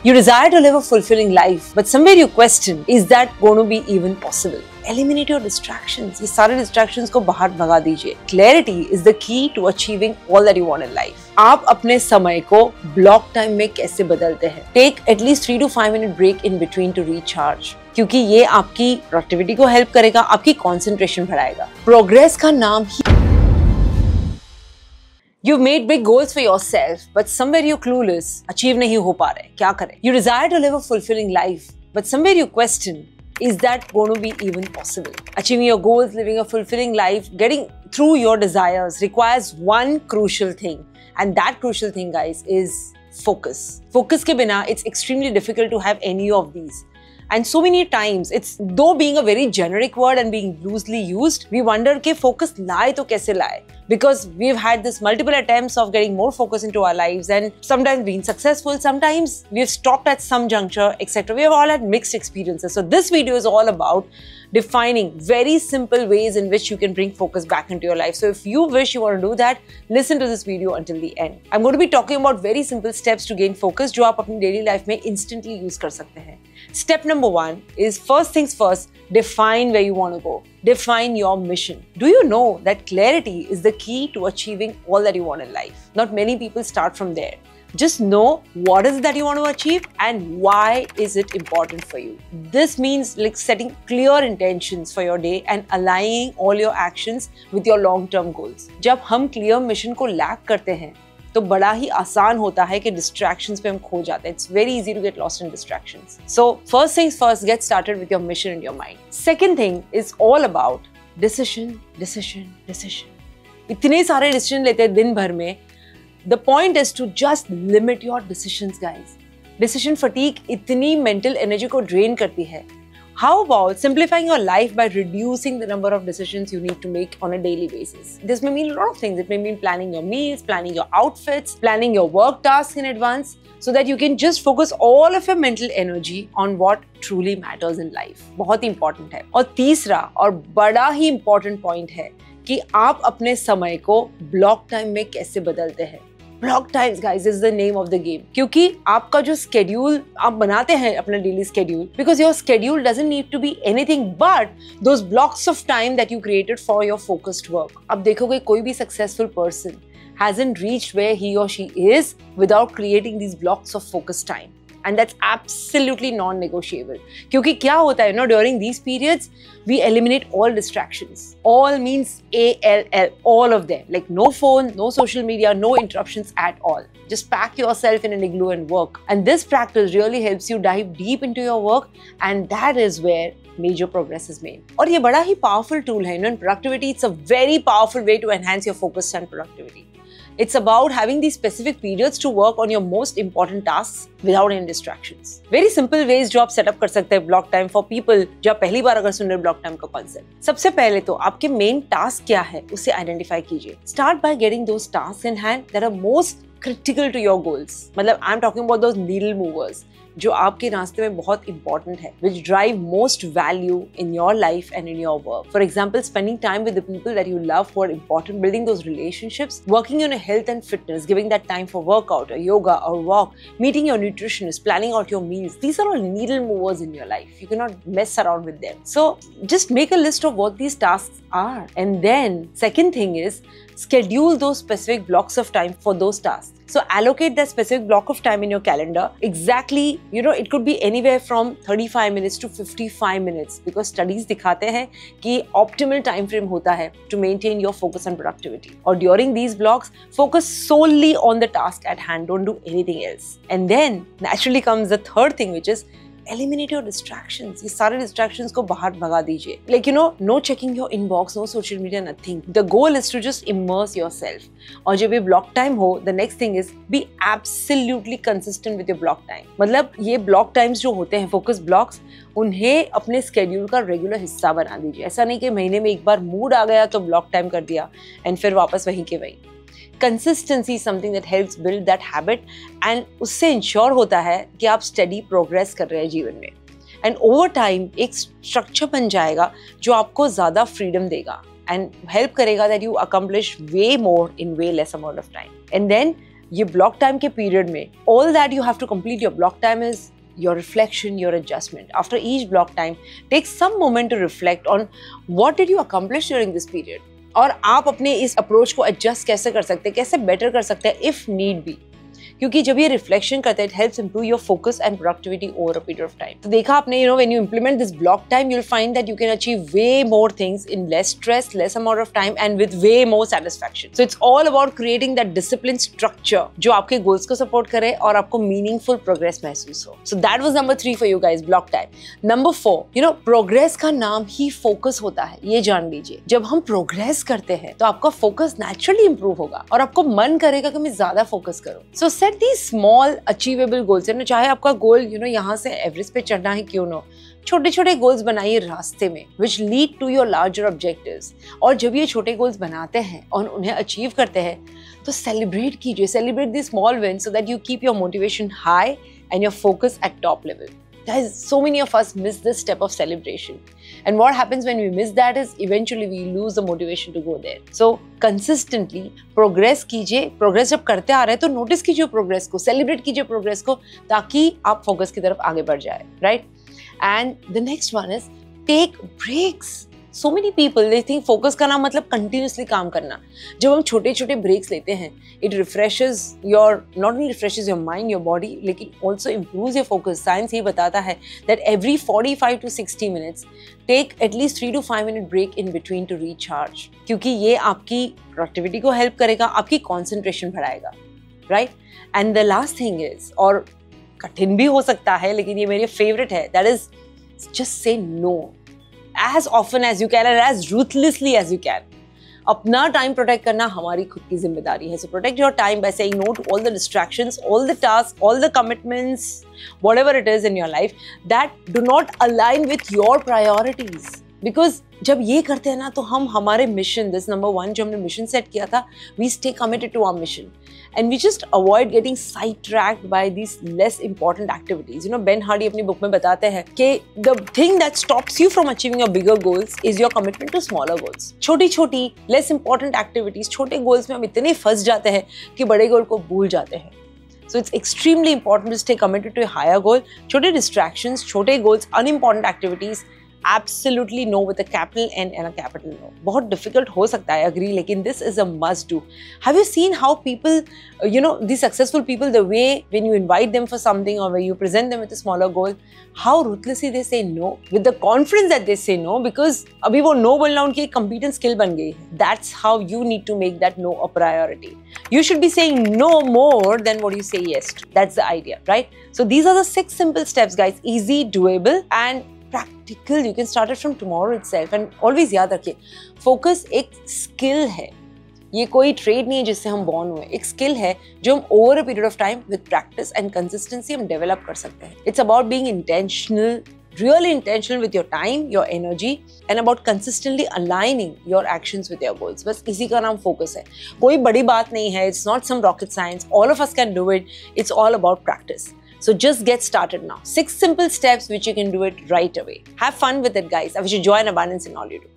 You desire to live a fulfilling life, but somewhere you question, is that going to be even possible? Eliminate your distractions. ये सारे distractions को बाहर भगा दीजिए. Clarity is the key to achieving all that you want in life. आप अपने समय को block time में कैसे बदलते हैं? Take at least 3 to 5 minute break in between to recharge. क्योंकि ये आपकी productivity को help करेगा, आपकी concentration बढ़ाएगा. Progress का नाम ही You've made big goals for yourself, but somewhere you're clueless. Achieve नहीं हो पा रहे, क्या करें? You desire to live a fulfilling life, but somewhere you question, is that going to be even possible? Achieving your goals, living a fulfilling life, getting through your desires requires one crucial thing. And that crucial thing, guys, is focus. Focus के बिना, it's extremely difficult to have any of these. And so many times, it's though being a very generic word and being loosely used, we wonder कि focus लाए तो कैसे लाए? Because we've had this multiple attempts of getting more focus into our lives and sometimes been successful, sometimes we've stopped at some juncture, etc. We have all had mixed experiences. So this video is all about defining very simple ways in which you can bring focus back into your life. So if you wish you want to do that, listen to this video until the end. I'm going to be talking about very simple steps to gain focus जो आप अपनी daily life में instantly use कर सकते हैं. Step number 1 is first things first, define where you want to go. Define your mission. Do you know that clarity is the key to achieving all that you want in life? Not many people start from there. Just know what is it that you want to achieve and why is it important for you. This means like setting clear intentions for your day and aligning all your actions with your long-term goals. जब हम clear mission को lack करते हैं, तो बड़ा ही आसान होता है कि distractions पे हम खो जाते हैं. It's very easy to get lost in distractions. So first things first, get started with your mission in your mind. Second thing is all about decision. इतने सारे decision लेते हैं दिन भर में. The point is to just limit your decisions, guys. Decision fatigue इतनी mental energy को drain करती है. How about simplifying your life by reducing the number of decisions you need to make on a daily basis? This may mean a lot of things. It may mean planning your meals, planning your outfits, planning your work tasks in advance so that you can just focus all of your mental energy on what truly matters in life. बहुत ही important है. और तीसरा और बड़ा ही important point है कि आप अपने समय को block time में कैसे बदलते हैं. Block times, guys, is the name of the game. क्योंकि आपका जो schedule आप बनाते हैं अपना daily schedule, because your schedule doesn't need to be anything but those blocks of time that you created for your focused work. अब देखोगे कोई भी successful person hasn't reached where he or she is without creating these blocks of focused time. And that's absolutely non-negotiable. क्योंकि क्या होता है, during these periods, we eliminate all distractions. All means ALL, all of them. Like no phone, no social media, no interruptions at all. Just pack yourself in an igloo and work. And this practice really helps you dive deep into your work, and that is where major progress is made. और ये बड़ा ही powerful tool है. In productivity, it's a very powerful way to enhance your focus and productivity. It's about having these specific periods to work on your most important tasks without any distractions. Very simple ways जो आप setup कर सकते हैं block time for people जो आप पहली बार अगर सुन रहे block time का concept. सबसे पहले तो आपके main task क्या है उसे identify कीजिए. Start by getting those tasks in hand that are most critical to your goals. मतलब I'm talking about those needle movers जो आपके रास्ते में बहुत important है, which drive most value in your life and in your work. For example, spending time with the people that you love who are important, building those relationships, working on your health and fitness, giving that time for workout or yoga or walk, meeting your nutritionist, planning out your meals. These are all needle movers in your life. You cannot mess around with them. So just make a list of what these tasks are. And then second thing is schedule those specific blocks of time for those tasks. So allocate that specific block of time in your calendar. Exactly, it could be anywhere from 35 minutes to 55 minutes because studies दिखाते हैं कि optimal time frame होता है to maintain your focus and productivity. Or during these blocks, focus solely on the task at hand. Don't do anything else. And then naturally comes the third thing, which is eliminate your distractions. ये सारे distractions को बाहर भगा दीजिए. Like no checking your inbox, no social media, nothing. The goal is to just immerse yourself. और जब ये block time हो, the next thing is be absolutely consistent with your block time. मतलब ये block times जो होते हैं, focus blocks, उन्हें अपने schedule का regular हिस्सा बना दीजिए. ऐसा नहीं कि महीने में एक बार mood आ गया तो block time कर दिया and फिर वापस वहीं के वहीं. Consistency is something that helps build that habit and उससे ensure होता है कि आप steady progress कर रहे हैं जीवन में. And over time एक structure बन जाएगा जो आपको ज़्यादा freedom देगा and help करेगा that you accomplish way more in way less amount of time. And then ये ब्लॉक टाइम के पीरियड में all that you have to complete your block time is your reflection, your adjustment. After each block time, take some moment to reflect on what did you accomplish during this period. और आप अपने इस approach को adjust कैसे कर सकते हैं, कैसे बेटर कर सकते हैं इफ नीड बी, क्योंकि जब ये रिफ्लेक्शन करते हैं, it helps improve your focus and productivity over a period of time. तो देखा आपने, you know, when you implement this block time, you will find that you can achieve way more things in less stress, less amount of time and with way more satisfaction. So it's all about creating that discipline structure जो आपके goals को support करे और आपको meaningful progress महसूस हो. So that was number 3 for you guys, block time. Number 4, you know, progress का नाम ही फोकस होता है, ये जान लीजिए. जब हम प्रोग्रेस करते हैं तो आपका फोकस नेचुरली इंप्रूव होगा और आपको मन करेगा कि मैं ज्यादा फोकस करूं. सो set the small achievable goals. चाहे आपका गोल, यू नो, यहाँ से एवरेस्ट पे चढ़ना है क्यों ना, छोटे छोटे गोल्स बनाइए रास्ते में which lead to your larger objectives. और जब ये छोटे गोल्स बनाते हैं और उन्हें अचीव करते हैं तो सेलिब्रेट कीजिए, celebrate the small win so that you keep your motivation high and your focus at top level. Guys, so many of us miss this step of celebration. And what happens when we miss that is eventually we lose the motivation to go there. So, consistently progress कीजिए. Progress जब करते आ रहे हैं तो notice कीजिए progress को, celebrate कीजिए progress को, ताकि आप focus की तरफ आगे बढ़ जाए, right? And the next one is take breaks. So many people, they think focus का नाम मतलब continuously काम करना. जब हम छोटे छोटे breaks लेते हैं, it refreshes your, not only refreshes your mind, your body, लेकिन also improves your focus. Science ये बताता है that every 45 to 60 minutes, take at least 3 to 5 minute break in between to recharge. क्योंकि ये आपकी productivity को help करेगा, आपकी concentration बढ़ाएगा, right? And the last thing is, और कठिन भी हो सकता है लेकिन ये मेरी favorite है, that is just say no. As often as you can and as ruthlessly as you can. अपना टाइम प्रोटेक्ट करना हमारी खुद की जिम्मेदारी है. So protect your time by saying no to all the distractions, all the tasks, all the commitments, whatever it is in your life that do not align with your priorities. Because जब ये करते हैं ना तो हम हमारे mission, this number 1 जो हमने मिशन सेट किया था, we stay committed to our mission and we just avoid getting sidetracked by these less important activities. You know, Ben Hardy अपनी बुक में बताते हैं कि the thing that stops you from achieving your bigger goals is your commitment to smaller goals. छोटी छोटी less important activities, छोटे goals में हम इतने फंस जाते हैं कि बड़े गोल को भूल जाते हैं. So it's extremely important to stay committed to a higher goal. छोटे distractions, छोटे goals, unimportant activities, absolutely no with a capital N and a capital No. बहुत difficult हो सकता है, agree, लेकिन this is a must do. Have you seen how people, you know, these successful people, the way when you invite them for something or when you present them with a smaller goal, how ruthlessly they say no, with the confidence that they say no, because अभी वो no बोलना उनकी एक competent skill बन गई है. That's how you need to make that no a priority. You should be saying no more than what you say yes to. That's the idea, right? So these are the 6 simple steps, guys. Easy, doable, and practical. You can start it from tomorrow itself. And always याद रखिए, focus एक skill है. ये कोई trade नहीं है जिससे हम बॉर्न हुए. एक स्किल है जो हम over a period of time with practice and consistency हम डेवलप कर सकते हैं. It's about being intentional, really intentional with your time, your energy, and about consistently aligning your actions with your goals. बस इसी का नाम focus है. कोई बड़ी बात नहीं है. It's not some rocket science. All of us can do it. It's all about practice. So just get started now. 6 simple steps which you can do it right away. Have fun with it, guys. I wish you joy and abundance in all you do.